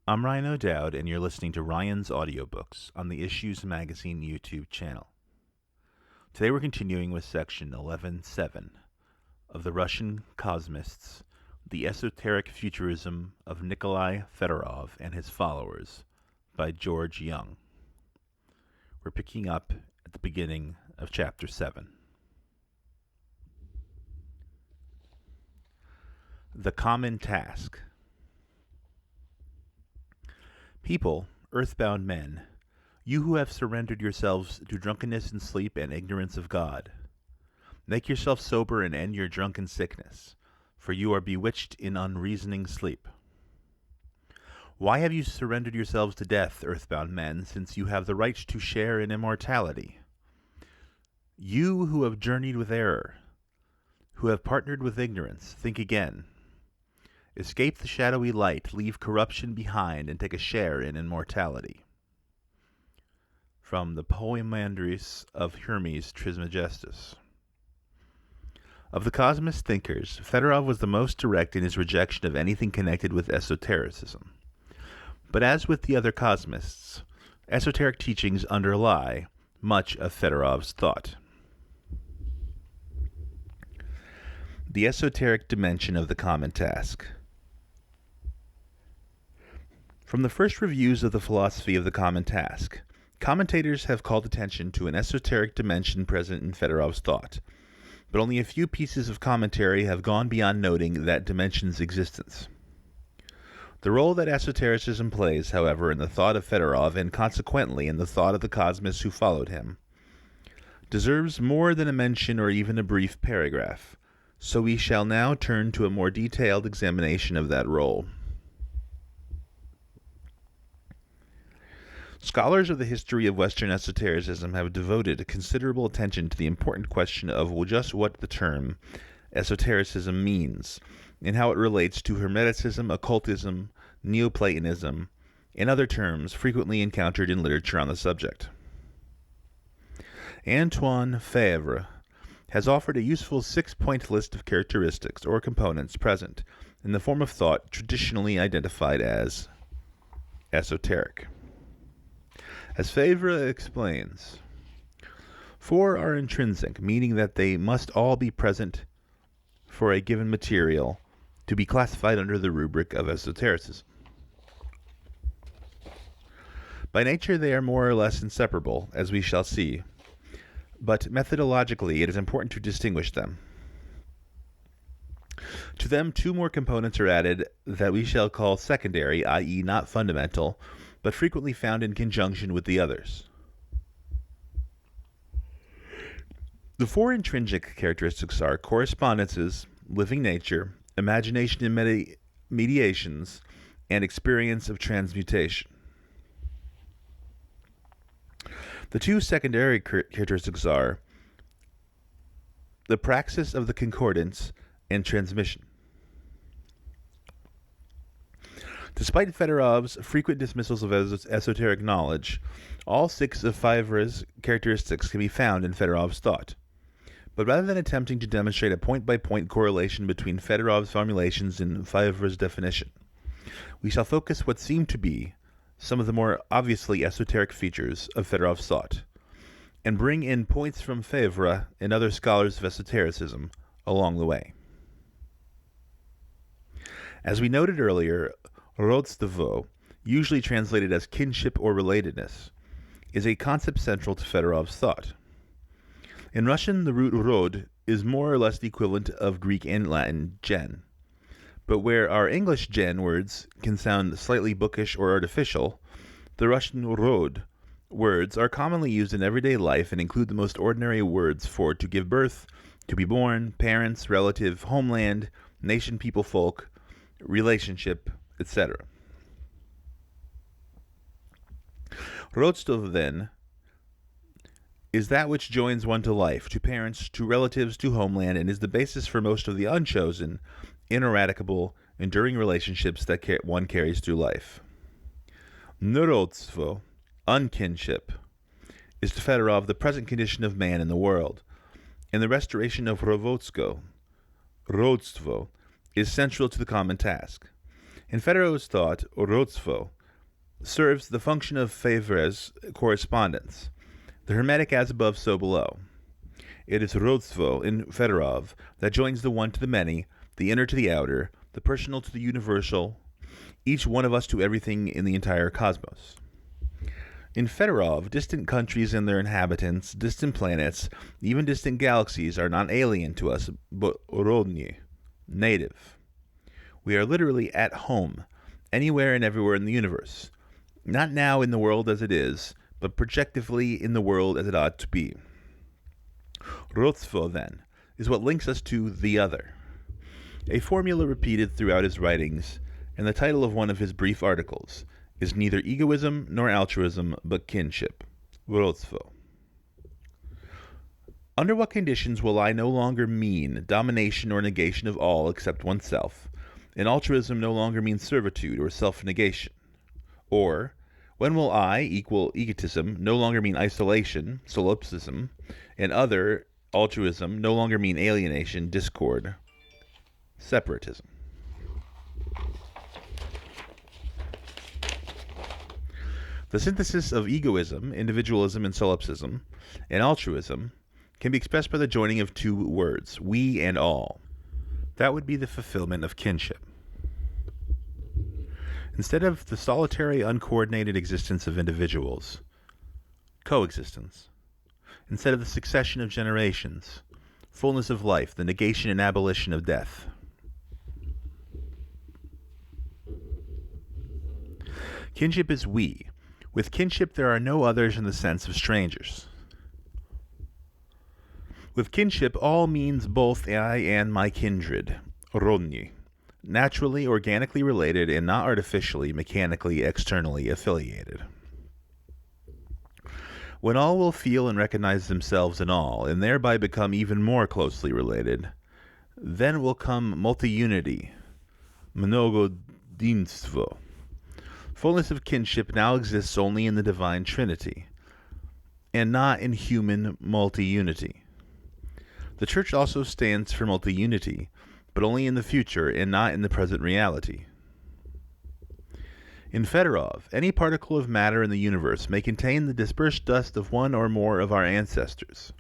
I'm Ryan O'Doud, and you're listening to Ryan's Audiobooks on the Issues Magazine YouTube channel. Today we're continuing with section 11.7 of the Russian Cosmists, the Esoteric Futurism of Nikolai Fedderov and His Followers by George Young. We're picking up at the beginning of chapter 7. The Common Task. People, earthbound men, you who have surrendered yourselves to drunkenness and sleep and ignorance of God, make yourself sober and end your drunken sickness, for you are bewitched in unreasoning sleep. Why have you surrendered yourselves to death, earthbound men, since you have the right to share in immortality? You who have journeyed with error, who have partnered with ignorance, think again. Escape the shadowy light, leave corruption behind, and take a share in immortality. From the Poemandries of Hermes Trismegistus. Of the cosmist thinkers, Fedorov was the most direct in his rejection of anything connected with esotericism. But as with the other cosmists, esoteric teachings underlie much of Fedorov's thought. The esoteric dimension of the common task. From the first reviews of the philosophy of the common task, commentators have called attention to an esoteric dimension present in Fedorov's thought, but only a few pieces of commentary have gone beyond noting that dimension's existence. The role that esotericism plays, however, in the thought of Fedorov, and consequently in the thought of the cosmists who followed him, deserves more than a mention or even a brief paragraph, so we shall now turn to a more detailed examination of that role. Scholars of the history of Western esotericism have devoted considerable attention to the important question of just what the term esotericism means, and how it relates to Hermeticism, occultism, Neoplatonism, and other terms frequently encountered in literature on the subject. Antoine Fevre has offered a useful 6-point list of characteristics or components present in the form of thought traditionally identified as esoteric. As Fevre explains, 4 are intrinsic, meaning that they must all be present for a given material to be classified under the rubric of esotericism. By nature they are more or less inseparable, as we shall see, but methodologically it is important to distinguish them. To them 2 more components are added that we shall call secondary, i.e. not fundamental, but frequently found in conjunction with the others. The 4 intrinsic characteristics are correspondences, living nature, imagination and mediations, and experience of transmutation. The 2 secondary characteristics are the praxis of the concordance and transmission. Despite Fedorov's frequent dismissals of esoteric knowledge, all 6 of Fevre's characteristics can be found in Fedorov's thought. But rather than attempting to demonstrate a point-by-point correlation between Fedorov's formulations and Fevre's definition, we shall focus what seem to be some of the more obviously esoteric features of Fedorov's thought, and bring in points from Fevre and other scholars of esotericism along the way. As we noted earlier, rodstvo, usually translated as kinship or relatedness, is a concept central to Fedorov's thought. In Russian, the root rod is more or less the equivalent of Greek and Latin gen. But where our English gen words can sound slightly bookish or artificial, the Russian rod words are commonly used in everyday life and include the most ordinary words for to give birth, to be born, parents, relative, homeland, nation, people, folk, relationship, etc. Rodstvo, then, is that which joins one to life, to parents, to relatives, to homeland, and is the basis for most of the unchosen, ineradicable, enduring relationships that one carries through life. Nerodstvo, unkinship, is to Fedorov the present condition of man in the world, and the restoration of rodstvo, is central to the common task. In Fedorov's thought, rodstvo serves the function of Febvre's correspondence, the hermetic as above, so below. It is Rodstvo in Fedorov that joins the one to the many, the inner to the outer, the personal to the universal, each one of us to everything in the entire cosmos. In Fedorov, distant countries and their inhabitants, distant planets, even distant galaxies are not alien to us, but rodny, native. We are literally at home, anywhere and everywhere in the universe. Not now in the world as it is, but projectively in the world as it ought to be. Rodstvo, then, is what links us to the other. A formula repeated throughout his writings, and the title of one of his brief articles, is neither egoism nor altruism, but kinship. Rodstvo. Under what conditions will I no longer mean domination or negation of all except oneself, and altruism no longer mean servitude or self-negation? Or, when will I, equal egotism, no longer mean isolation, solipsism, and other, altruism, no longer mean alienation, discord, separatism? The synthesis of egoism, individualism, and solipsism, and altruism can be expressed by the joining of two words, we and all. That would be the fulfillment of kinship. Instead of the solitary, uncoordinated existence of individuals, coexistence. Instead of the succession of generations, fullness of life, the negation and abolition of death. Kinship is we. With kinship, there are no others in the sense of strangers. With kinship, all means both I and my kindred, rodny, naturally, organically related, and not artificially, mechanically, externally affiliated. When all will feel and recognize themselves in all, and thereby become even more closely related, then will come multi-unity, mnogodinstvo. Fullness of kinship now exists only in the divine Trinity, and not in human multi-unity. The Church also stands for multi-unity, but only in the future and not in the present reality. In Fedorov, any particle of matter in the universe may contain the dispersed dust of one or more of our ancestors.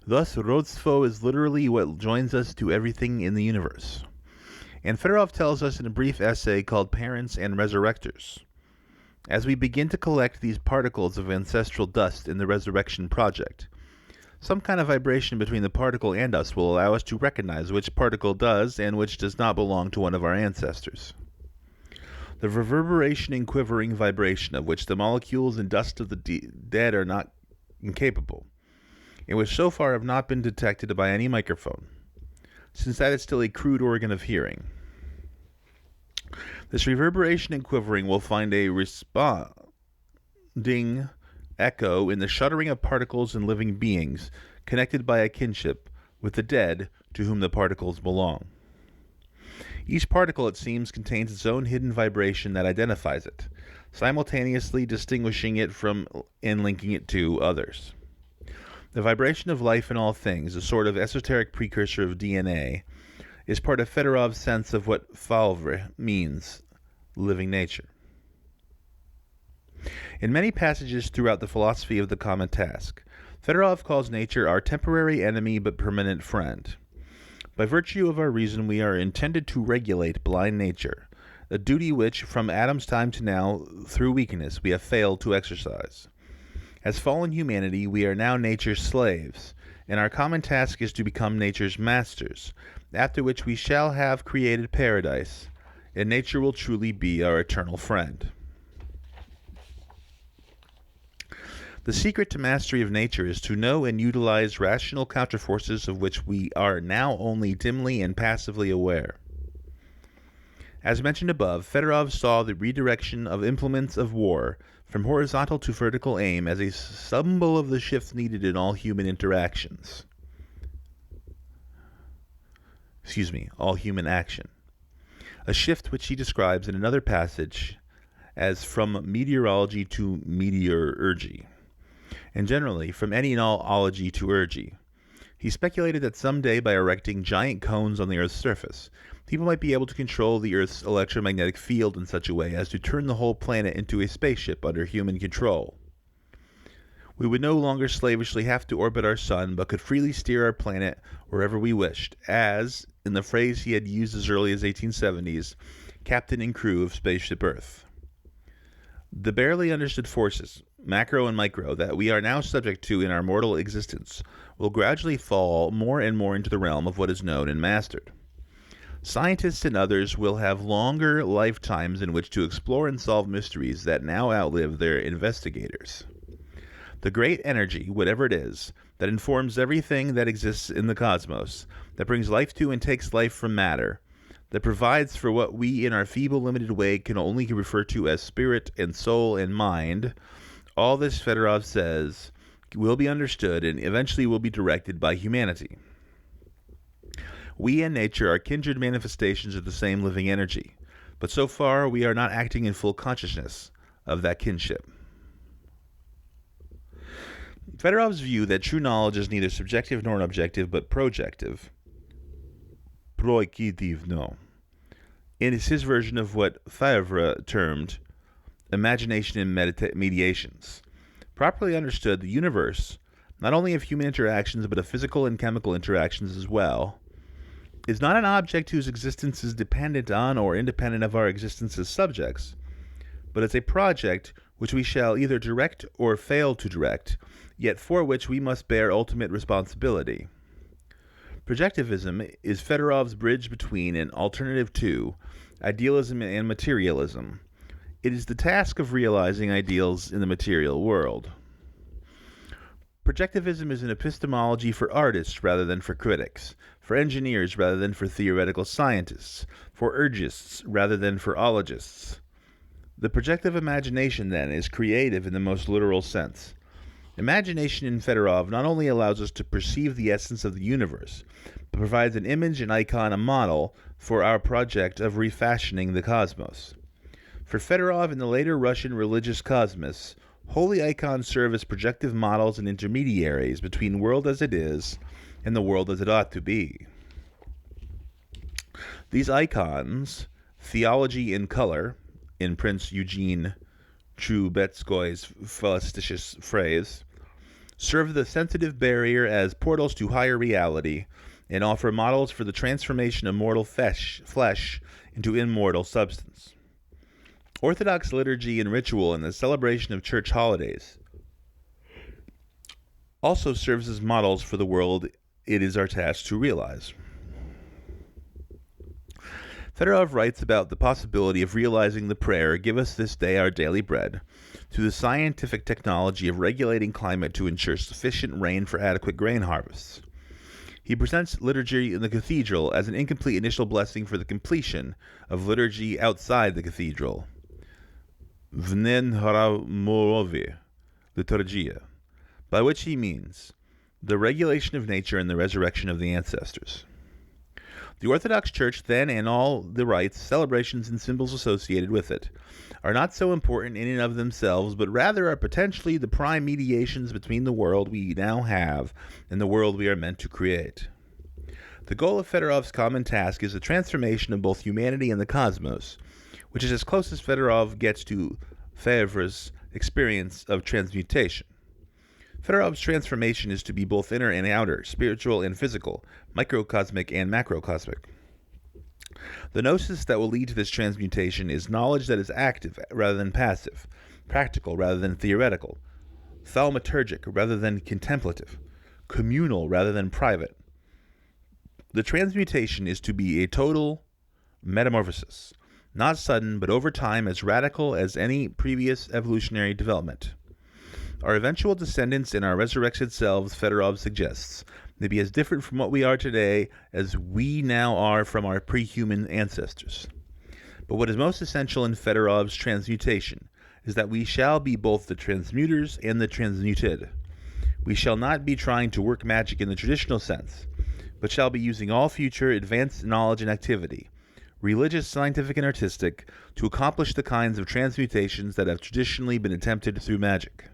Thus, Rodstvo is literally what joins us to everything in the universe. And Fedorov tells us in a brief essay called Parents and Resurrectors. As we begin to collect these particles of ancestral dust in the Resurrection Project, some kind of vibration between the particle and us will allow us to recognize which particle does and which does not belong to one of our ancestors. The reverberation and quivering vibration of which the molecules and dust of the dead are not incapable, and which so far have not been detected by any microphone, since that is still a crude organ of hearing. This reverberation and quivering will find a responding echo in the shuddering of particles and living beings connected by a kinship with the dead to whom the particles belong. Each particle, it seems, contains its own hidden vibration that identifies it, simultaneously distinguishing it from and linking it to others. The vibration of life in all things, a sort of esoteric precursor of DNA, is part of Fedorov's sense of what Fedorov means, living nature. In many passages throughout the philosophy of the common task, Fedorov calls nature our temporary enemy but permanent friend. By virtue of our reason, we are intended to regulate blind nature, a duty which, from Adam's time to now, through weakness, we have failed to exercise. As fallen humanity, we are now nature's slaves, and our common task is to become nature's masters, after which we shall have created paradise, and nature will truly be our eternal friend. The secret to mastery of nature is to know and utilize rational counterforces of which we are now only dimly and passively aware. As mentioned above, Fedorov saw the redirection of implements of war from horizontal to vertical aim as a symbol of the shift needed in all human interactions. All human action. A shift which he describes in another passage as from meteorology to meteorurgy, and generally from any and all ology to urgy. He speculated that someday, by erecting giant cones on the Earth's surface, people might be able to control the Earth's electromagnetic field in such a way as to turn the whole planet into a spaceship under human control. We would no longer slavishly have to orbit our sun, but could freely steer our planet wherever we wished, as, in the phrase he had used as early as 1870s, captain and crew of Spaceship Earth. The barely understood forces, macro and micro, that we are now subject to in our mortal existence will gradually fall more and more into the realm of what is known and mastered. Scientists and others will have longer lifetimes in which to explore and solve mysteries that now outlive their investigators. The great energy, whatever it is, that informs everything that exists in the cosmos, that brings life to and takes life from matter, that provides for what we in our feeble limited way can only refer to as spirit and soul and mind, all this, Fedorov says, will be understood and eventually will be directed by humanity. We and nature are kindred manifestations of the same living energy, but so far we are not acting in full consciousness of that kinship. Fedorov's view that true knowledge is neither subjective nor objective but projective, proikitivno, is his version of what Fedorov termed imagination and mediations. Properly understood, the universe, not only of human interactions but of physical and chemical interactions as well, is not an object whose existence is dependent on or independent of our existence as subjects, but it's a project which we shall either direct or fail to direct, yet for which we must bear ultimate responsibility. Projectivism is Fedorov's bridge between and alternative to idealism and materialism. It is the task of realizing ideals in the material world. Projectivism is an epistemology for artists rather than for critics, for engineers rather than for theoretical scientists, for urgists rather than for ologists. The projective imagination, then, is creative in the most literal sense. Imagination in Fedorov not only allows us to perceive the essence of the universe, but provides an image, an icon, a model for our project of refashioning the cosmos. For Fedorov and the later Russian religious cosmists, holy icons serve as projective models and intermediaries between world as it is and the world as it ought to be. These icons, theology in color, in Prince Eugene Trubetskoy's fallacious phrase, serve the sensitive barrier as portals to higher reality and offer models for the transformation of mortal flesh into immortal substance. Orthodox liturgy and ritual and the celebration of church holidays also serves as models for the world it is our task to realize. Fedorov writes about the possibility of realizing the prayer, "Give us this day our daily bread," through the scientific technology of regulating climate to ensure sufficient rain for adequate grain harvests. He presents liturgy in the cathedral as an incomplete initial blessing for the completion of liturgy outside the cathedral. Vnenhramorovi liturgia, by which he means the regulation of nature and the resurrection of the ancestors. The Orthodox Church, then, and all the rites, celebrations, and symbols associated with it, are not so important in and of themselves, but rather are potentially the prime mediations between the world we now have and the world we are meant to create. The goal of Fedorov's common task is the transformation of both humanity and the cosmos, which is as close as Fedorov gets to Febvre's experience of transmutation. Fedorov's transformation is to be both inner and outer, spiritual and physical, microcosmic and macrocosmic. The gnosis that will lead to this transmutation is knowledge that is active rather than passive, practical rather than theoretical, thaumaturgic rather than contemplative, communal rather than private. The transmutation is to be a total metamorphosis, not sudden, but over time as radical as any previous evolutionary development. Our eventual descendants and our resurrected selves, Fedorov suggests, may be as different from what we are today as we now are from our pre-human ancestors. But what is most essential in Fedorov's transmutation is that we shall be both the transmuters and the transmuted. We shall not be trying to work magic in the traditional sense, but shall be using all future advanced knowledge and activity, religious, scientific, and artistic, to accomplish the kinds of transmutations that have traditionally been attempted through magic.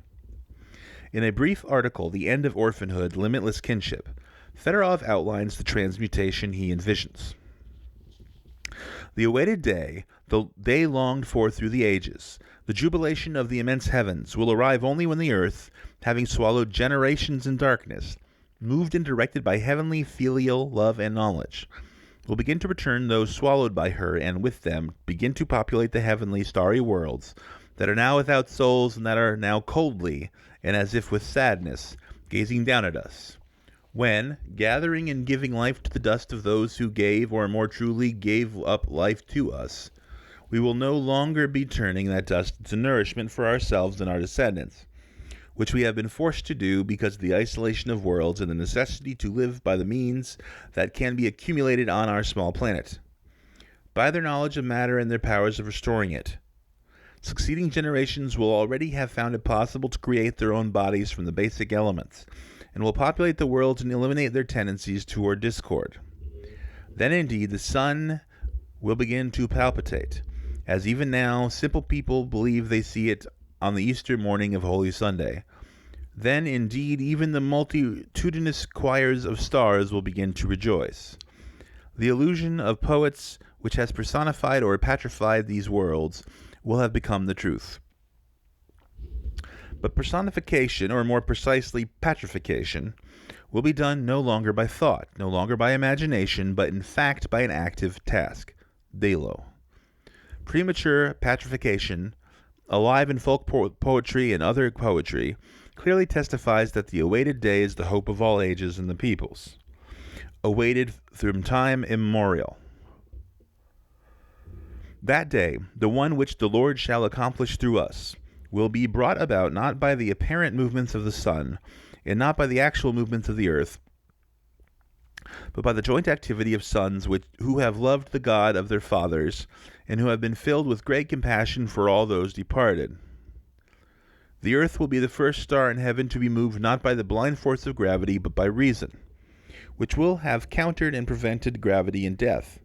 In a brief article, The End of Orphanhood, Limitless Kinship, Fedorov outlines the transmutation he envisions. The awaited day, the day longed for through the ages, the jubilation of the immense heavens, will arrive only when the earth, having swallowed generations in darkness, moved and directed by heavenly filial love and knowledge, will begin to return those swallowed by her, and with them begin to populate the heavenly starry worlds that are now without souls and that are now coldly, and as if with sadness, gazing down at us. When, gathering and giving life to the dust of those who gave, or more truly gave up life to us, we will no longer be turning that dust into nourishment for ourselves and our descendants, which we have been forced to do because of the isolation of worlds and the necessity to live by the means that can be accumulated on our small planet, by their knowledge of matter and their powers of restoring it. Succeeding generations will already have found it possible to create their own bodies from the basic elements, and will populate the worlds and eliminate their tendencies toward discord. Then indeed the sun will begin to palpitate, as even now simple people believe they see it on the Easter morning of Holy Sunday. Then indeed even the multitudinous choirs of stars will begin to rejoice. The illusion of poets which has personified or petrified these worlds will have become the truth. But personification, or more precisely petrification, will be done no longer by thought, no longer by imagination, but in fact by an active task, delo. Premature petrification, alive in folk poetry and other poetry, clearly testifies that the awaited day is the hope of all ages and the peoples, awaited from time immemorial. That day, the one which the Lord shall accomplish through us, will be brought about not by the apparent movements of the sun, and not by the actual movements of the earth, but by the joint activity of sons who have loved the God of their fathers, and who have been filled with great compassion for all those departed. The earth will be the first star in heaven to be moved not by the blind force of gravity, but by reason, which will have countered and prevented gravity and death.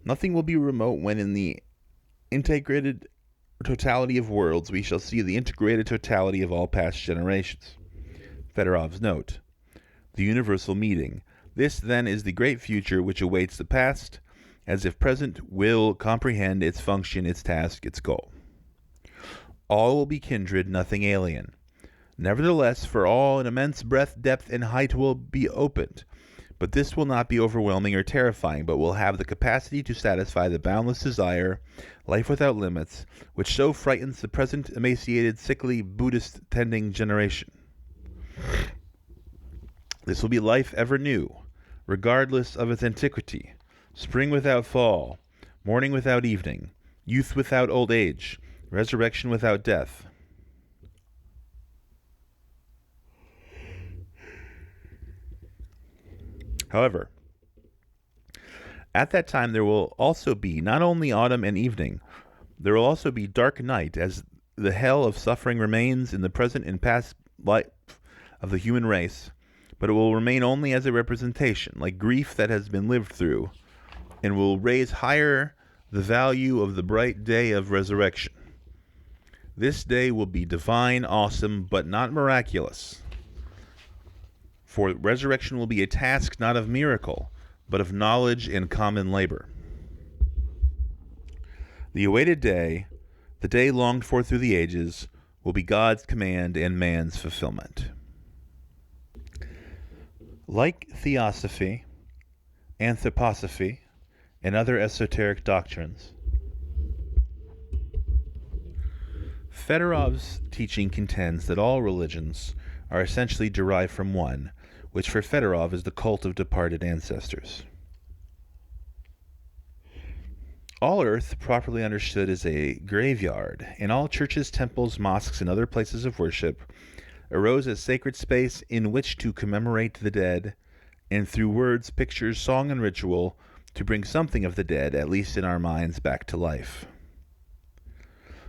Nothing will be remote when in the integrated totality of worlds we shall see the integrated totality of all past generations. Fedorov's note. The universal meeting. This, then, is the great future which awaits the past, as if present will comprehend its function, its task, its goal. All will be kindred, nothing alien. Nevertheless, for all an immense breadth, depth, and height will be opened, but this will not be overwhelming or terrifying, but will have the capacity to satisfy the boundless desire, life without limits, which so frightens the present emaciated, sickly, Buddhist-tending generation. This will be life ever new, regardless of its antiquity, spring without fall, morning without evening, youth without old age, resurrection without death. However, at that time there will also be not only autumn and evening, there will also be dark night, as the hell of suffering remains in the present and past life of the human race, but it will remain only as a representation, like grief that has been lived through, and will raise higher the value of the bright day of resurrection. This day will be divine, awesome, but not miraculous. For resurrection will be a task not of miracle, but of knowledge and common labor. The awaited day, the day longed for through the ages, will be God's command and man's fulfillment. Like theosophy, anthroposophy, and other esoteric doctrines, Fedorov's teaching contends that all religions are essentially derived from one, which for Fedorov is the cult of departed ancestors. All earth, properly understood, is a graveyard, and all churches, temples, mosques, and other places of worship arose as sacred space in which to commemorate the dead, and through words, pictures, song, and ritual, to bring something of the dead, at least in our minds, back to life.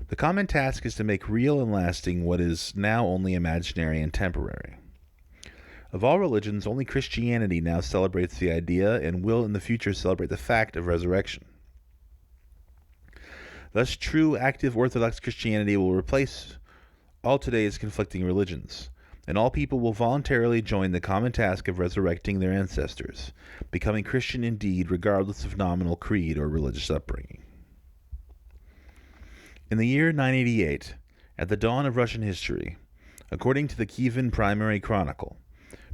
The common task is to make real and lasting what is now only imaginary and temporary. Of all religions, only Christianity now celebrates the idea and will in the future celebrate the fact of resurrection. Thus, true, active Orthodox Christianity will replace all today's conflicting religions, and all people will voluntarily join the common task of resurrecting their ancestors, becoming Christian indeed regardless of nominal creed or religious upbringing. In the year 988, at the dawn of Russian history, according to the Kievan Primary Chronicle,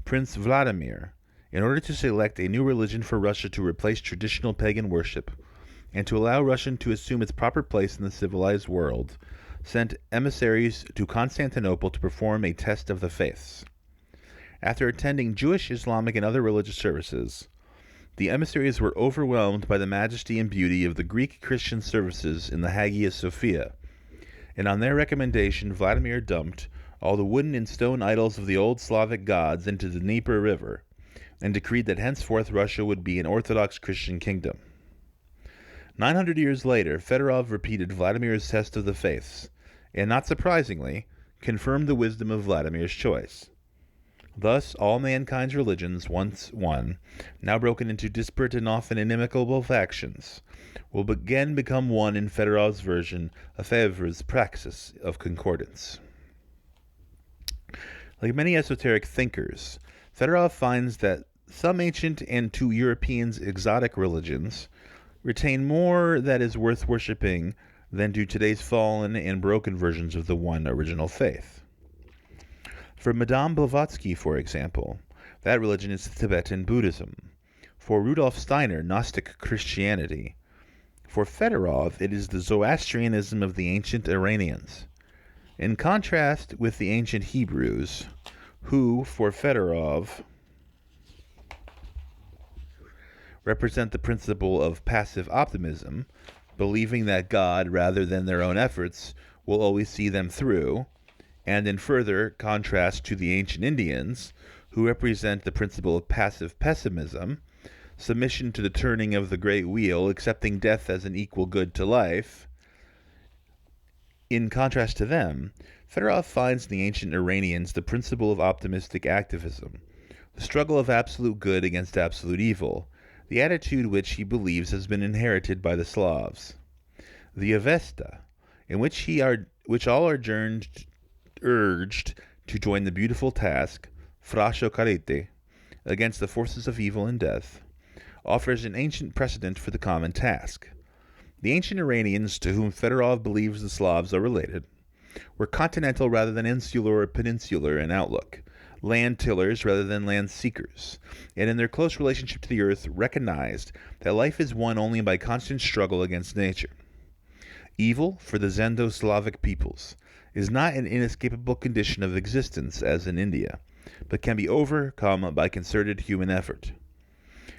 Prince Vladimir, in order to select a new religion for Russia to replace traditional pagan worship, and to allow Russia to assume its proper place in the civilized world, sent emissaries to Constantinople to perform a test of the faiths. After attending Jewish, Islamic, and other religious services, the emissaries were overwhelmed by the majesty and beauty of the Greek Christian services in the Hagia Sophia, and on their recommendation Vladimir dumped all the wooden and stone idols of the old Slavic gods into the Dnieper River, and decreed that henceforth Russia would be an Orthodox Christian kingdom. 900 years later, Fedorov repeated Vladimir's test of the faiths, and not surprisingly, confirmed the wisdom of Vladimir's choice. Thus, all mankind's religions, once one, now broken into disparate and often inimical factions, will again become one in Fedorov's version of Febvre's praxis of concordance. Like many esoteric thinkers, Fedorov finds that some ancient and to Europeans exotic religions retain more that is worth worshipping than do today's fallen and broken versions of the one original faith. For Madame Blavatsky, for example, that religion is Tibetan Buddhism. For Rudolf Steiner, Gnostic Christianity. For Fedorov, it is the Zoroastrianism of the ancient Iranians. In contrast with the ancient Hebrews, who, for Fedorov, represent the principle of passive optimism, believing that God, rather than their own efforts, will always see them through, and in further contrast to the ancient Indians, who represent the principle of passive pessimism, submission to the turning of the great wheel, accepting death as an equal good to life. In contrast to them, Fedorov finds in the ancient Iranians the principle of optimistic activism, the struggle of absolute good against absolute evil, the attitude which he believes has been inherited by the Slavs. The Avesta, in which all are urged to join the beautiful task, frasho karite, against the forces of evil and death, offers an ancient precedent for the common task. The ancient Iranians, to whom Fedorov believes the Slavs are related, were continental rather than insular or peninsular in outlook, land tillers rather than land seekers, and in their close relationship to the earth recognized that life is won only by constant struggle against nature. Evil, for the Zendo-Slavic peoples, is not an inescapable condition of existence as in India, but can be overcome by concerted human effort.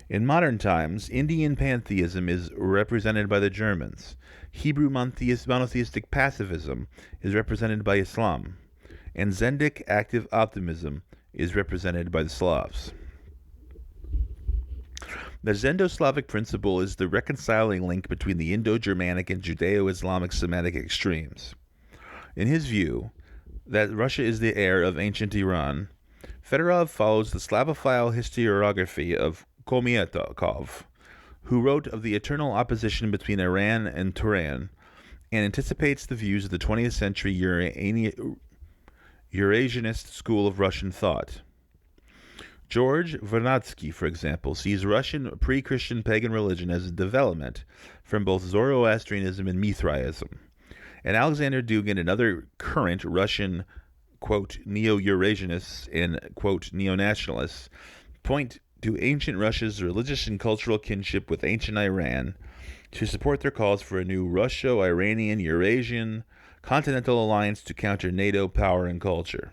In modern times, Indian pantheism is represented by the Germans. Hebrew monotheistic pacifism is represented by Islam, and Zendic active optimism is represented by the Slavs. The Zendo-Slavic principle is the reconciling link between the Indo-Germanic and Judeo-Islamic Semitic extremes. In his view, that Russia is the heir of ancient Iran, Fedorov follows the Slavophile historiography of Komiatokov, who wrote of the eternal opposition between Iran and Turan, and anticipates the views of the 20th century Eurasianist school of Russian thought. George Vernadsky, for example, sees Russian pre-Christian pagan religion as a development from both Zoroastrianism and Mithraism, and Alexander Dugin and other current Russian, quote, neo-Eurasianists and, quote, neo-nationalists point to ancient Russia's religious and cultural kinship with ancient Iran to support their calls for a new Russo-Iranian-Eurasian continental alliance to counter NATO power and culture.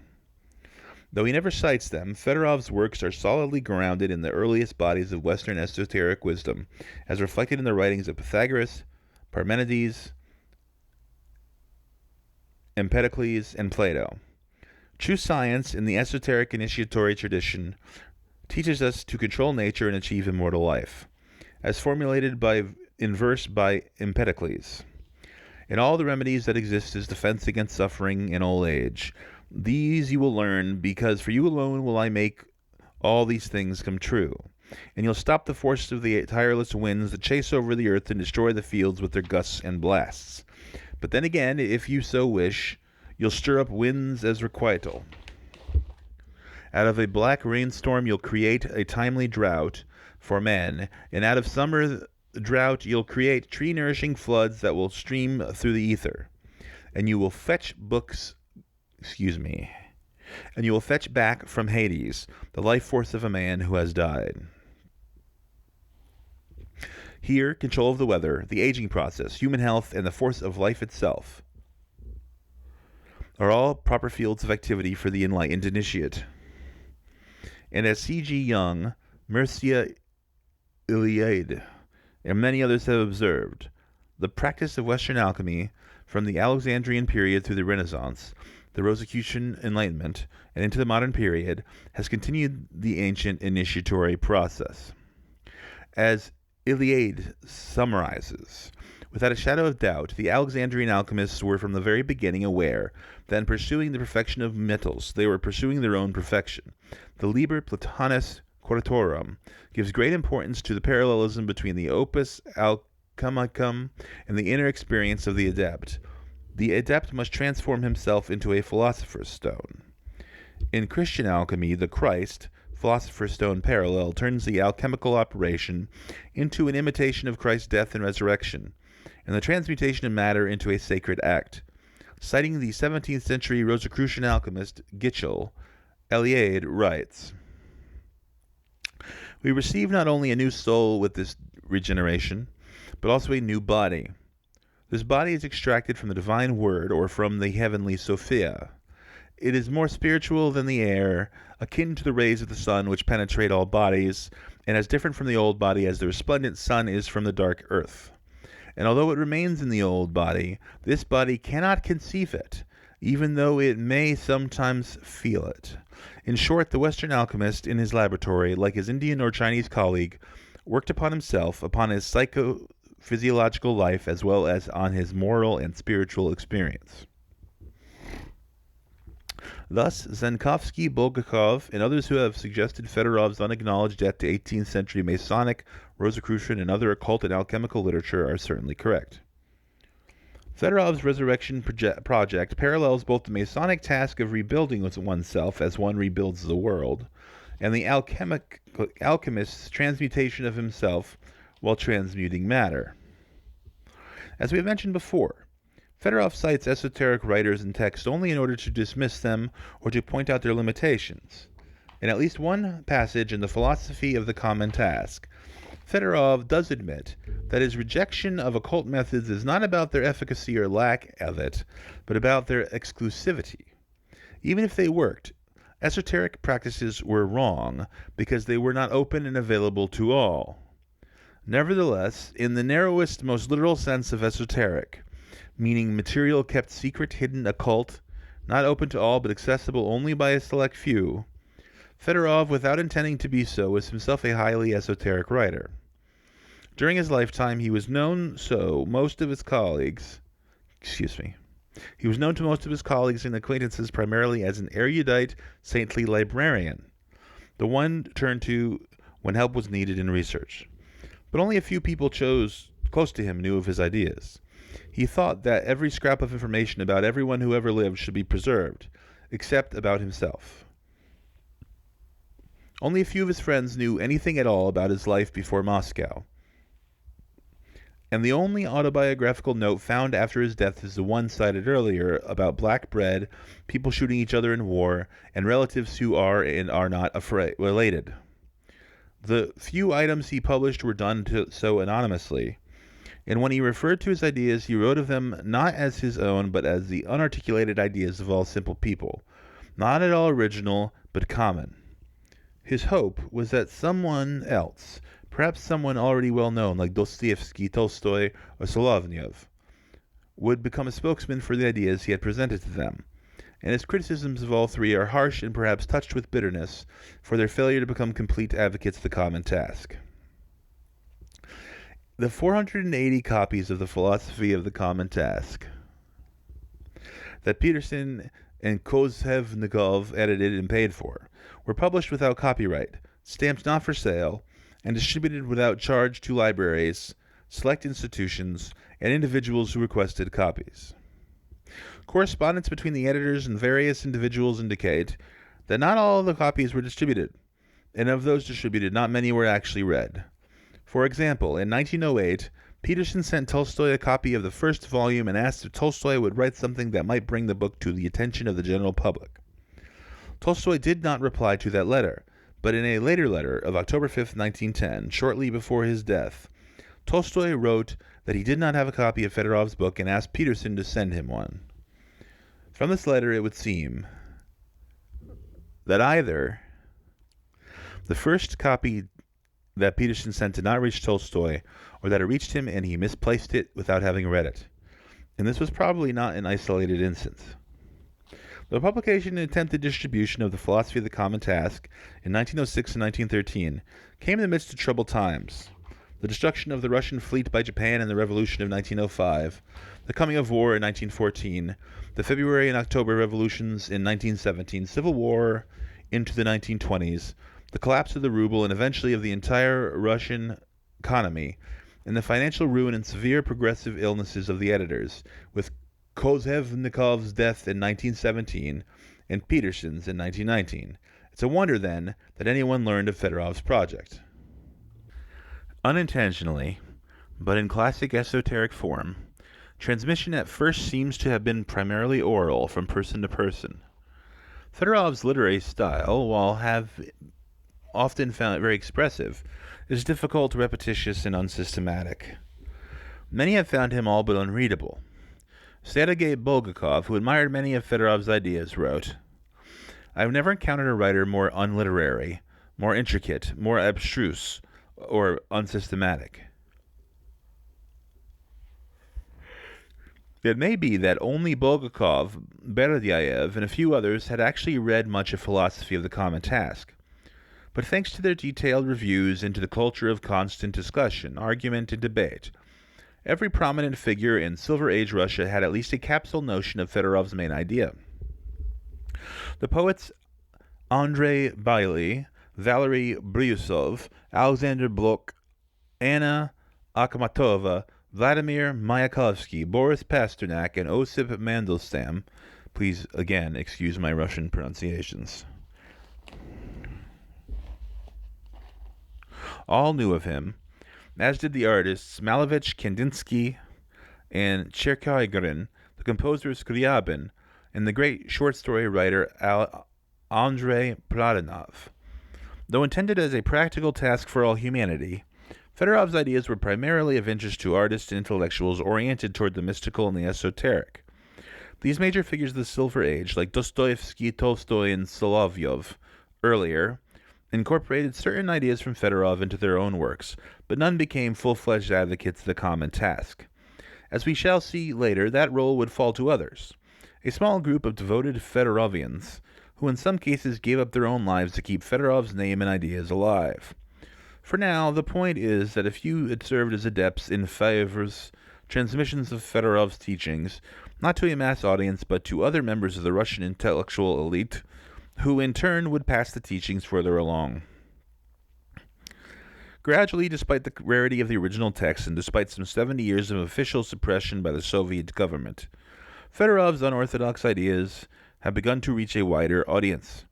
Though he never cites them, Fedorov's works are solidly grounded in the earliest bodies of Western esoteric wisdom, as reflected in the writings of Pythagoras, Parmenides, Empedocles, and Plato. True science in the esoteric initiatory tradition teaches us to control nature and achieve immortal life, as formulated in verse by Empedocles. In all the remedies that exist as defense against suffering and old age, these you will learn, because for you alone will I make all these things come true. And you'll stop the force of the tireless winds that chase over the earth and destroy the fields with their gusts and blasts. But then again, if you so wish, you'll stir up winds as requital. Out of a black rainstorm you'll create a timely drought for men, and out of summer drought you'll create tree-nourishing floods that will stream through the ether. And you will fetch and you will fetch back from Hades the life force of a man who has died. Here, control of the weather, the aging process, human health, and the force of life itself are all proper fields of activity for the enlightened initiate. And as C.G. Jung, Mircea Eliade, and many others have observed, the practice of Western alchemy, from the Alexandrian period through the Renaissance, the Rosicrucian Enlightenment, and into the modern period, has continued the ancient initiatory process. As Eliade summarizes, without a shadow of doubt, the Alexandrian alchemists were from the very beginning aware that in pursuing the perfection of metals, they were pursuing their own perfection. The Liber Platonis Quadratorum gives great importance to the parallelism between the opus alchemicum and the inner experience of the adept. The adept must transform himself into a philosopher's stone. In Christian alchemy, the Christ, philosopher's stone parallel, turns the alchemical operation into an imitation of Christ's death and resurrection, and the transmutation of matter into a sacred act. Citing the 17th century Rosicrucian alchemist Gitchell, Eliade writes, "We receive not only a new soul with this regeneration, but also a new body. This body is extracted from the divine word or from the heavenly Sophia. It is more spiritual than the air, akin to the rays of the sun which penetrate all bodies, and as different from the old body as the resplendent sun is from the dark earth. And although it remains in the old body, this body cannot conceive it, even though it may sometimes feel it." In short, the Western alchemist in his laboratory, like his Indian or Chinese colleague, worked upon himself, upon his psychophysiological life, as well as on his moral and spiritual experience. Thus, Zenkovsky, Bulgakov, and others who have suggested Fedorov's unacknowledged debt to 18th century Masonic, Rosicrucian, and other occult and alchemical literature are certainly correct. Fedorov's resurrection project parallels both the Masonic task of rebuilding oneself as one rebuilds the world, and the alchemist's transmutation of himself while transmuting matter. As we have mentioned before, Fedorov cites esoteric writers and texts only in order to dismiss them or to point out their limitations. In at least one passage in the Philosophy of the Common Task, Fedorov does admit that his rejection of occult methods is not about their efficacy or lack of it, but about their exclusivity. Even if they worked, esoteric practices were wrong because they were not open and available to all. Nevertheless, in the narrowest, most literal sense of esoteric, meaning material kept secret, hidden, occult, not open to all but accessible only by a select few, Fedorov, without intending to be so, was himself a highly esoteric writer. During his lifetime, he was known to most of his colleagues and acquaintances primarily as an erudite, saintly librarian, the one turned to when help was needed in research. But only a few people close to him knew of his ideas. He thought that every scrap of information about everyone who ever lived should be preserved, except about himself. Only a few of his friends knew anything at all about his life before Moscow, and the only autobiographical note found after his death is the one cited earlier about black bread, people shooting each other in war, and relatives who are and are not related. The few items he published were done so anonymously, and when he referred to his ideas, he wrote of them not as his own, but as the unarticulated ideas of all simple people, not at all original, but common. His hope was that someone else, perhaps someone already well known like Dostoevsky, Tolstoy, or Solovyev, would become a spokesman for the ideas he had presented to them, and his criticisms of all three are harsh and perhaps touched with bitterness for their failure to become complete advocates of the common task. The 480 copies of the Philosophy of the Common Task that Peterson and Kozhevnikov edited and paid for were published without copyright, stamped not for sale, and distributed without charge to libraries, select institutions, and individuals who requested copies. Correspondence between the editors and various individuals indicate that not all the copies were distributed, and of those distributed, not many were actually read. For example, in 1908, Peterson sent Tolstoy a copy of the first volume and asked if Tolstoy would write something that might bring the book to the attention of the general public. Tolstoy did not reply to that letter, but in a later letter of October 5, 1910, shortly before his death, Tolstoy wrote that he did not have a copy of Fedorov's book and asked Peterson to send him one. From this letter, it would seem that either the first copy that Peterson sent did not reach Tolstoy, or that it reached him and he misplaced it without having read it. And this was probably not an isolated instance. The publication and attempted distribution of the Philosophy of the Common Task in 1906 and 1913 came in the midst of troubled times. The destruction of the Russian fleet by Japan in the Revolution of 1905, the coming of war in 1914, the February and October revolutions in 1917, civil war into the 1920s, the collapse of the ruble and eventually of the entire Russian economy, and the financial ruin and severe progressive illnesses of the editors, with Kozhevnikov's death in 1917 and Peterson's in 1919. It's a wonder, then, that anyone learned of Fedorov's project. Unintentionally, but in classic esoteric form, transmission at first seems to have been primarily oral from person to person. Fedorov's literary style, while often found it very expressive, is difficult, repetitious, and unsystematic. Many have found him all but unreadable. Sergei Bulgakov, who admired many of Fedorov's ideas, wrote, "I have never encountered a writer more unliterary, more intricate, more abstruse, or unsystematic." It may be that only Bulgakov, Berdyaev, and a few others had actually read much of Philosophy of the Common Task. But thanks to their detailed reviews into the culture of constant discussion, argument, and debate, every prominent figure in Silver Age Russia had at least a capsule notion of Fedorov's main idea. The poets Andrei Bailey, Valery Bryusov, Alexander Blok, Anna Akhmatova, Vladimir Mayakovsky, Boris Pasternak, and Osip Mandelstam, please again excuse my Russian pronunciations, all knew of him, as did the artists Malevich, Kandinsky, and Cherkaygrin, the composer Skryabin, and the great short story writer Andrei Platonov. Though intended as a practical task for all humanity, Fedorov's ideas were primarily of interest to artists and intellectuals oriented toward the mystical and the esoteric. These major figures of the Silver Age, like Dostoevsky, Tolstoy, and Solovyov, earlier, incorporated certain ideas from Fedorov into their own works, but none became full-fledged advocates of the common task. As we shall see later, that role would fall to others, a small group of devoted Fedorovians, who in some cases gave up their own lives to keep Fedorov's name and ideas alive. For now, the point is that a few had served as adepts in Fedorov's transmissions of Fedorov's teachings, not to a mass audience, but to other members of the Russian intellectual elite, who in turn would pass the teachings further along. Gradually, despite the rarity of the original text and despite some 70 years of official suppression by the Soviet government, Fedorov's unorthodox ideas have begun to reach a wider audience.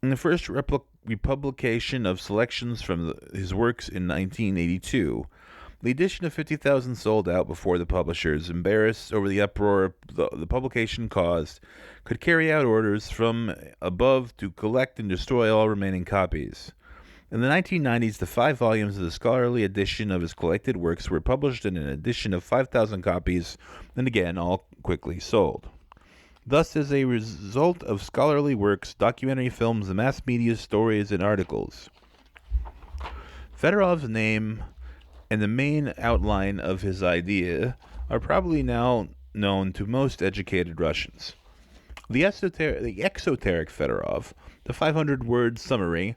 In the first republication of selections from his works in 1982, the edition of 50,000 sold out before the publishers, embarrassed over the uproar the publication caused, could carry out orders from above to collect and destroy all remaining copies. In the 1990s, the 5 volumes of the scholarly edition of his collected works were published in an edition of 5,000 copies, and again, all quickly sold. Thus, as a result of scholarly works, documentary films, and mass media stories and articles, Fedorov's name and the main outline of his idea are probably now known to most educated Russians. The exoteric Fedorov, the 500-word summary,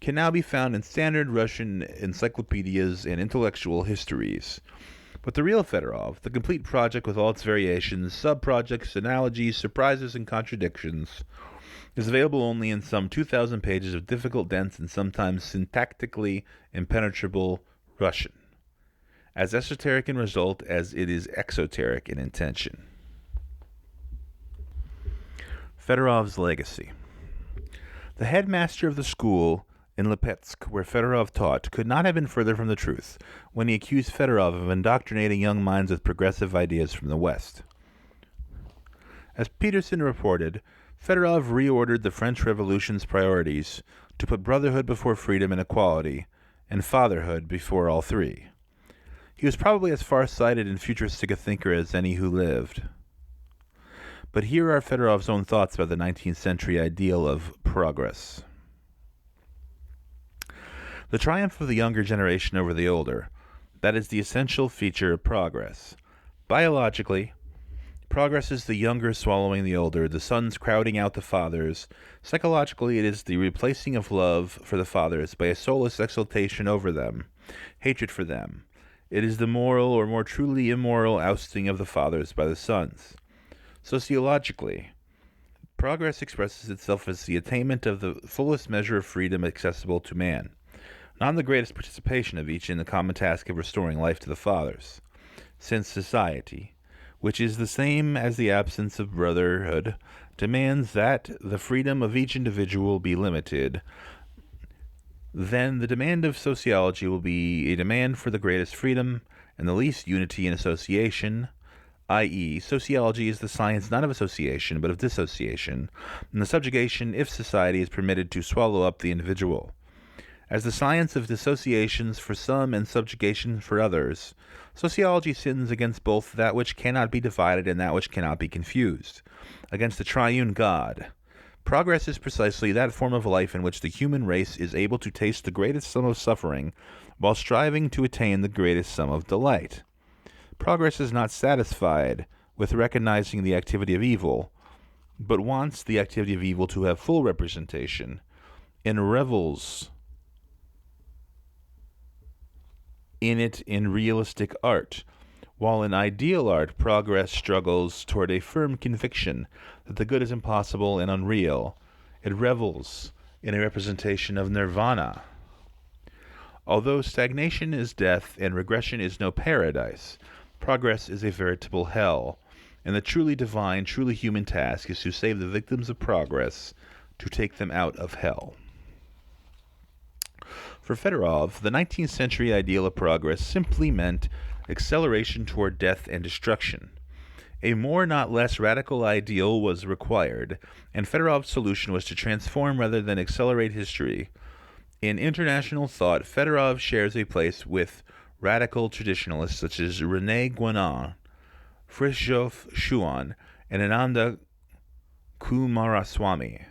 can now be found in standard Russian encyclopedias and intellectual histories. But the real Fedorov, the complete project with all its variations, sub-projects, analogies, surprises, and contradictions, is available only in some 2,000 pages of difficult, dense, and sometimes syntactically impenetrable Russian, as esoteric in result as it is exoteric in intention. Fedorov's legacy. The headmaster of the school in Lipetsk, where Fedorov taught, could not have been further from the truth when he accused Fedorov of indoctrinating young minds with progressive ideas from the West. As Peterson reported, Fedorov reordered the French Revolution's priorities to put brotherhood before freedom and equality, and fatherhood before all three. He was probably as far-sighted and futuristic a thinker as any who lived. But here are Fedorov's own thoughts about the 19th century ideal of progress. The triumph of the younger generation over the older, that is the essential feature of progress. Biologically, progress is the younger swallowing the older, the sons crowding out the fathers. Psychologically, it is the replacing of love for the fathers by a soulless exultation over them, hatred for them. It is the moral or more truly immoral ousting of the fathers by the sons. Sociologically, progress expresses itself as the attainment of the fullest measure of freedom accessible to man, not the greatest participation of each in the common task of restoring life to the fathers, since society, which is the same as the absence of brotherhood, demands that the freedom of each individual be limited. Then the demand of sociology will be a demand for the greatest freedom and the least unity in association, i.e., sociology is the science not of association but of dissociation, and the subjugation if society is permitted to swallow up the individual. As the science of dissociations for some and subjugation for others, sociology sins against both that which cannot be divided and that which cannot be confused, against the triune God. Progress is precisely that form of life in which the human race is able to taste the greatest sum of suffering while striving to attain the greatest sum of delight. Progress is not satisfied with recognizing the activity of evil, but wants the activity of evil to have full representation, and revels in it in realistic art, while in ideal art progress struggles toward a firm conviction that the good is impossible and unreal. It revels in a representation of nirvana. Although stagnation is death and regression is no paradise, progress is a veritable hell, and the truly divine, truly human task is to save the victims of progress, to take them out of hell. For Fedorov, the 19th century ideal of progress simply meant acceleration toward death and destruction. A more, not less, radical ideal was required, and Fedorov's solution was to transform rather than accelerate history. In international thought, Fedorov shares a place with radical traditionalists such as René Guénon, Frithjof Schuon, and Ananda Kumaraswamy.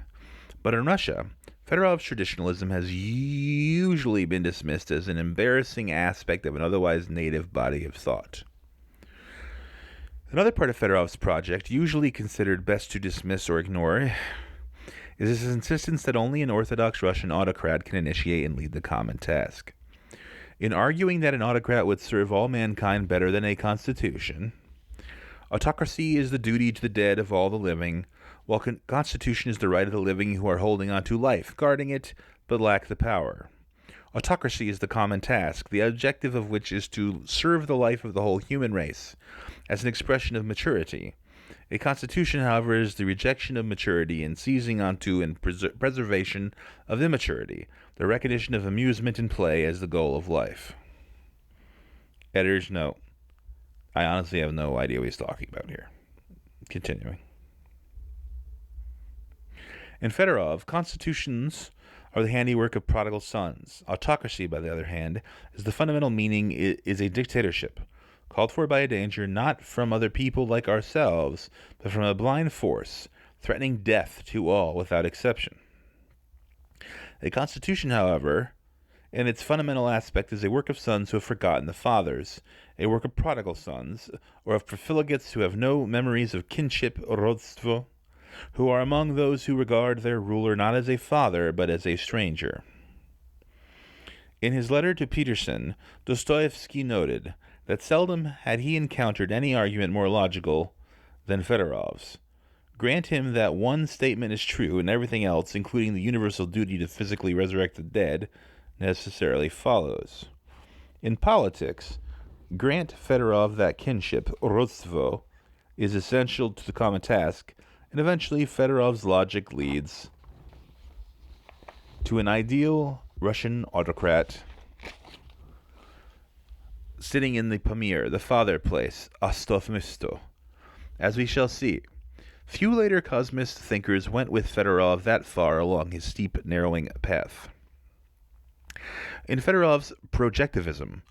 But in Russia, Fedorov's traditionalism has usually been dismissed as an embarrassing aspect of an otherwise native body of thought. Another part of Fedorov's project, usually considered best to dismiss or ignore, is his insistence that only an Orthodox Russian autocrat can initiate and lead the common task. In arguing that an autocrat would serve all mankind better than a constitution, autocracy is the duty to the dead of all the living, while constitution is the right of the living who are holding on to life, guarding it, but lack the power. Autocracy is the common task, the objective of which is to serve the life of the whole human race, as an expression of maturity. A constitution, however, is the rejection of maturity and seizing onto and preservation of immaturity, the recognition of amusement and play as the goal of life. Editor's note. I honestly have no idea what he's talking about here. Continuing. In Fedorov, constitutions are the handiwork of prodigal sons. Autocracy, by the other hand, is the fundamental meaning is a dictatorship, called for by a danger not from other people like ourselves, but from a blind force, threatening death to all without exception. A constitution, however, in its fundamental aspect is a work of sons who have forgotten the fathers, a work of prodigal sons, or of profligates who have no memories of kinship, родство, who are among those who regard their ruler not as a father, but as a stranger. In his letter to Peterson, Dostoevsky noted that seldom had he encountered any argument more logical than Fedorov's. Grant him that one statement is true, and everything else, including the universal duty to physically resurrect the dead, necessarily follows. In politics, grant Fedorov that kinship, родство, is essential to the common task, and eventually Fedorov's logic leads to an ideal Russian autocrat sitting in the Pamir, the father place, Ostovmisto. As we shall see, few later cosmist thinkers went with Fedorov that far along his steep, narrowing path. In Fedorov's projectivism,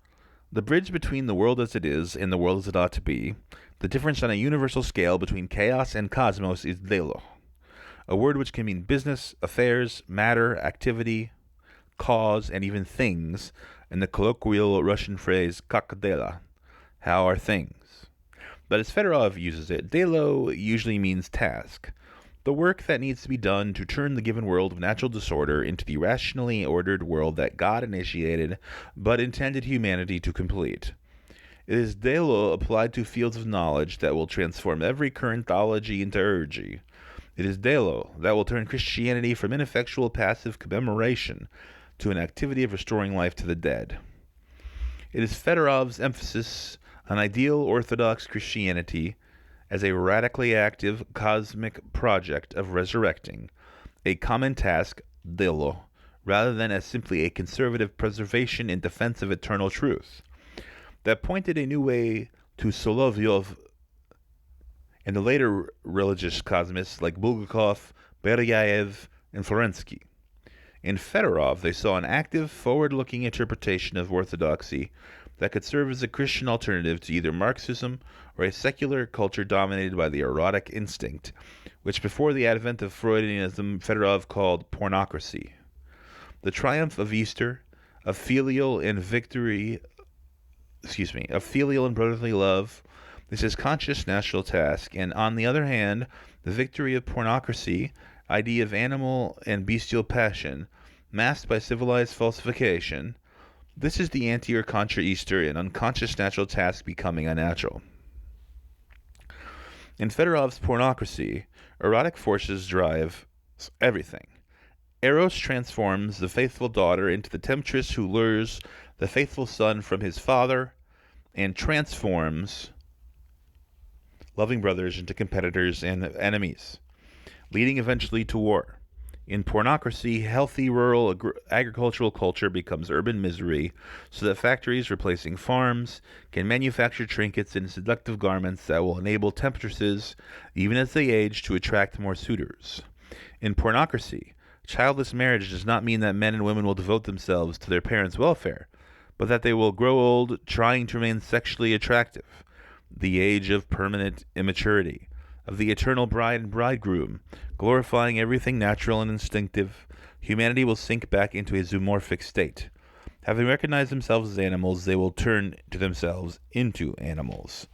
the bridge between the world as it is and the world as it ought to be, the difference on a universal scale between chaos and cosmos is delo, a word which can mean business, affairs, matter, activity, cause, and even things, in the colloquial Russian phrase "kak dela," how are things? But as Fedorov uses it, delo usually means task, the work that needs to be done to turn the given world of natural disorder into the rationally ordered world that God initiated but intended humanity to complete. It is delo applied to fields of knowledge that will transform every current theology into urgy. It is delo that will turn Christianity from ineffectual passive commemoration to an activity of restoring life to the dead. It is Fedorov's emphasis on ideal Orthodox Christianity as a radically active cosmic project of resurrecting a common task, delo, rather than as simply a conservative preservation in defense of eternal truth, that pointed a new way to Solovyov and the later religious cosmists like Bulgakov, Beryaev, and Florensky. In Fedorov, they saw an active, forward-looking interpretation of orthodoxy that could serve as a Christian alternative to either Marxism or a secular culture dominated by the erotic instinct, which before the advent of Freudianism, Fedorov called pornocracy. The triumph of Easter, of filial and brotherly love, is his conscious national task, and on the other hand, the victory of pornocracy, idea of animal and bestial passion, masked by civilized falsification, this is the anti or contra Easter, an unconscious natural task becoming unnatural. In Fedorov's pornocracy, erotic forces drive everything. Eros transforms the faithful daughter into the temptress who lures the faithful son from his father and transforms loving brothers into competitors and enemies, leading eventually to war. In pornocracy, healthy rural agricultural culture becomes urban misery, so that factories replacing farms can manufacture trinkets and seductive garments that will enable temptresses, even as they age, to attract more suitors. In pornocracy, childless marriage does not mean that men and women will devote themselves to their parents' welfare, but that they will grow old trying to remain sexually attractive. The age of permanent immaturity, of the eternal bride and bridegroom, glorifying everything natural and instinctive, humanity will sink back into a zoomorphic state. Having recognized themselves as animals, they will turn to themselves into animals.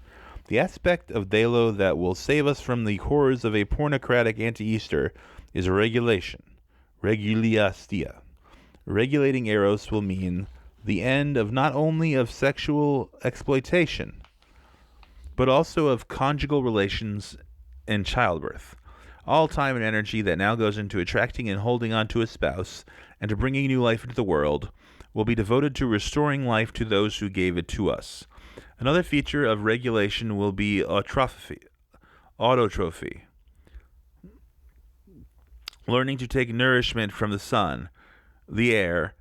The aspect of Delo that will save us from the horrors of a pornocratic anti-Easter is regulation, reguliastia. Regulating Eros will mean the end of not only of sexual exploitation, but also of conjugal relations and childbirth. All time and energy that now goes into attracting and holding on to a spouse and to bringing new life into the world will be devoted to restoring life to those who gave it to us. Another feature of regulation will be autotrophy, learning to take nourishment from the sun, the air,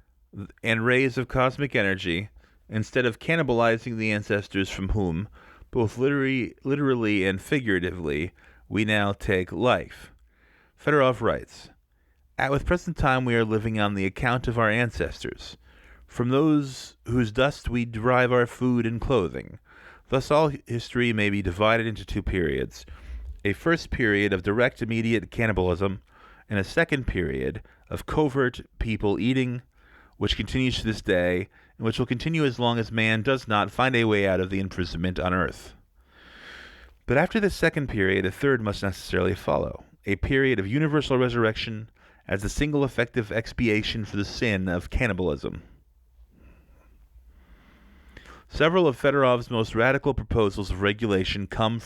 and rays of cosmic energy, instead of cannibalizing the ancestors from whom, both literally and figuratively, we now take life. Fedorov writes, "At the present time we are living on the account of our ancestors, from those whose dust we derive our food and clothing. Thus all history may be divided into two periods, a first period of direct immediate cannibalism, and a second period of covert people eating, which continues to this day, and which will continue as long as man does not find a way out of the imprisonment on earth. But after this second period, a third must necessarily follow, a period of universal resurrection as the single effective expiation for the sin of cannibalism." Several of Fedorov's most radical proposals of regulation come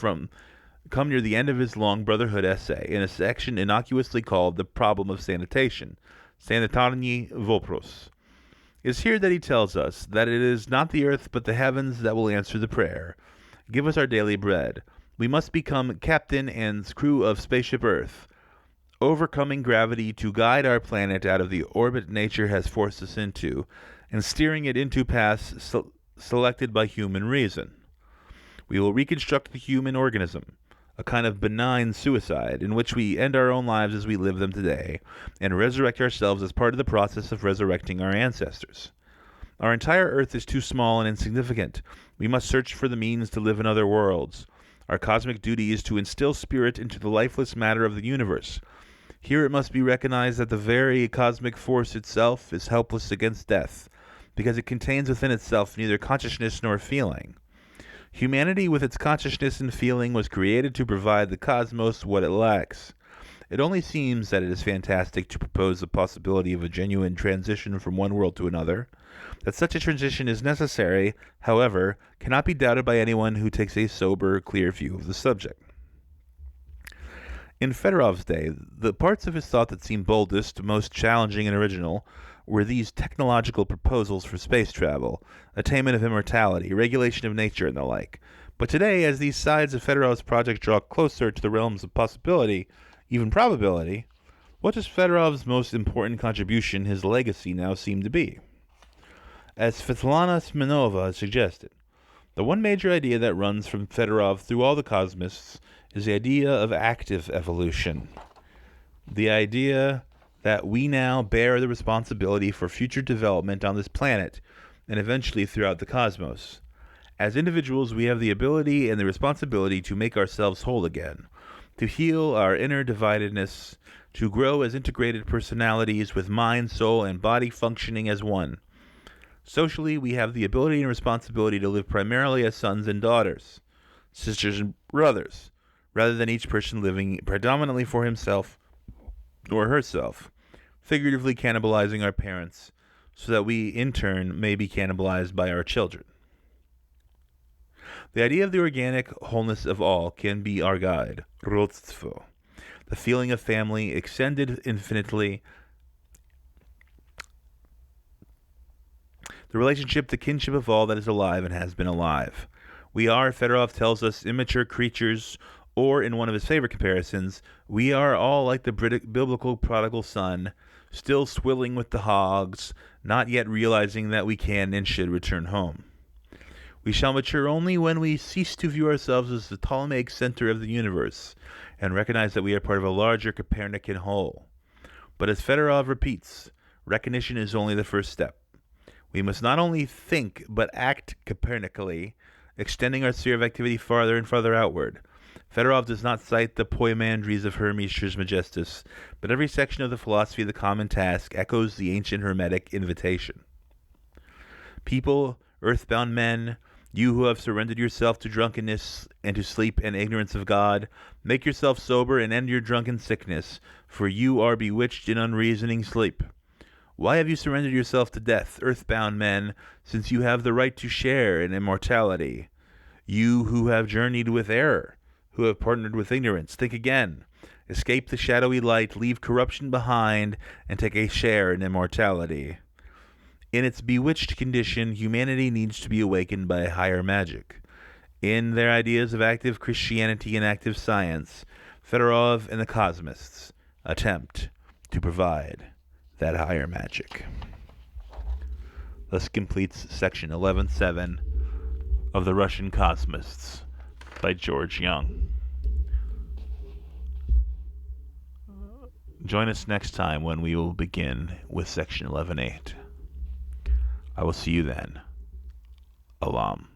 near the end of his long Brotherhood essay, in a section innocuously called The Problem of Sanitation, Sanitarny Vopros. It is here that he tells us that it is not the earth but the heavens that will answer the prayer. Give us our daily bread. We must become captain and crew of spaceship Earth. overcoming gravity to guide our planet out of the orbit nature has forced us into, and steering it into paths selected by human reason. We will reconstruct the human organism, a kind of benign suicide in which we end our own lives as we live them today, and resurrect ourselves as part of the process of resurrecting our ancestors. Our entire Earth is too small and insignificant. We must search for the means to live in other worlds. Our cosmic duty is to instill spirit into the lifeless matter of the universe. Here it must be recognized that the very cosmic force itself is helpless against death, because it contains within itself neither consciousness nor feeling. Humanity, with its consciousness and feeling, was created to provide the cosmos what it lacks. It only seems that it is fantastic to propose the possibility of a genuine transition from one world to another. That such a transition is necessary, however, cannot be doubted by anyone who takes a sober, clear view of the subject. In Fedorov's day, the parts of his thought that seemed boldest, most challenging and original, were these technological proposals for space travel, attainment of immortality, regulation of nature, and the like. But today, as these sides of Fedorov's project draw closer to the realms of possibility, even probability, what does Fedorov's most important contribution, his legacy, now seem to be? As Svetlana Smirnova suggested, the one major idea that runs from Fedorov through all the cosmists is the idea of active evolution. The idea that we now bear the responsibility for future development on this planet and eventually throughout the cosmos. As individuals, we have the ability and the responsibility to make ourselves whole again, to heal our inner dividedness, to grow as integrated personalities with mind, soul, and body functioning as one. Socially, we have the ability and responsibility to live primarily as sons and daughters, sisters and brothers, rather than each person living predominantly for himself or herself, figuratively cannibalizing our parents, so that we, in turn, may be cannibalized by our children. The idea of the organic wholeness of all can be our guide, родство, the feeling of family extended infinitely, the relationship, the kinship of all that is alive and has been alive. We are, Fedorov tells us, immature creatures, or in one of his favorite comparisons, we are all like the biblical prodigal son, still swilling with the hogs, not yet realizing that we can and should return home. We shall mature only when we cease to view ourselves as the Ptolemaic center of the universe, and recognize that we are part of a larger Copernican whole. But as Fedorov repeats, recognition is only the first step. We must not only think, but act Copernically, extending our sphere of activity farther and farther outward. Fedorov does not cite the poemandries of Hermes Trismegistus, but every section of the philosophy of the common task echoes the ancient Hermetic invitation. People, earthbound men, you who have surrendered yourself to drunkenness and to sleep and ignorance of God, make yourself sober and end your drunken sickness, for you are bewitched in unreasoning sleep. Why have you surrendered yourself to death, earthbound men, since you have the right to share in immortality? You who have journeyed with error, who have partnered with ignorance, think again. Escape the shadowy light, leave corruption behind, and take a share in immortality. In its bewitched condition, humanity needs to be awakened by higher magic. In their ideas of active Christianity and active science, Fedorov and the Cosmists attempt to provide that higher magic. Thus completes section 11.7 of the Russian Cosmists by George Young. Join us next time when we will begin with section 11.8. I will see you then. Alam.